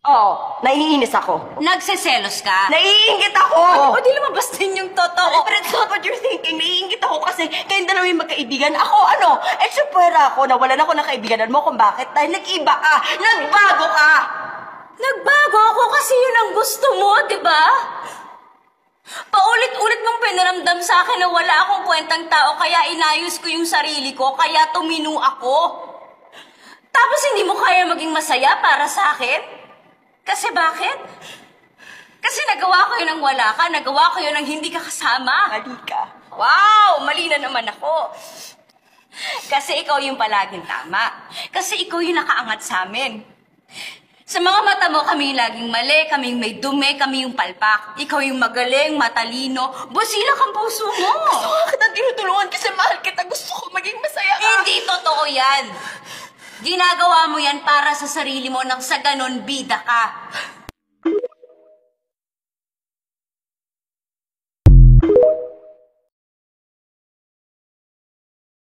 Oo, naiinis ako. Nagseselos ka? Naiingit ako! O di lumabas din yung totoo. But it's not what you're thinking. Naiingit ako kasi kayong dalawa yung magkaibigan. Ako ano? Eksupwera ako. Nawalan ako ng kaibiganan mo kung bakit. Dahil nag-iba ka. Nagbago ka! Nagbago ako kasi yun ang gusto mo, di ba? Paulit-ulit mong pinaramdam sa akin na wala akong kwentang tao kaya inayos ko yung sarili ko, kaya tumino ako. Tapos hindi mo kaya maging masaya para sa akin? Kasi bakit? Kasi nagawa ko yun ng wala ka, nagawa ko yun ng hindi ka kasama. Mali ka. Wow! Mali na naman ako. Kasi ikaw yung palaging tama. Kasi ikaw yung nakaangat sa amin. Sa mga mata mo, kami yung laging mali, kami yung may dumi, kami yung palpak. Ikaw yung magaling, matalino, busilak ang puso mo. Gusto nga kitang tinutulungan kasi mahal kita. Gusto ko maging masaya ka. Hindi totoo yan. Ginagawa mo yan para sa sarili mo nang sa ganon bida ka.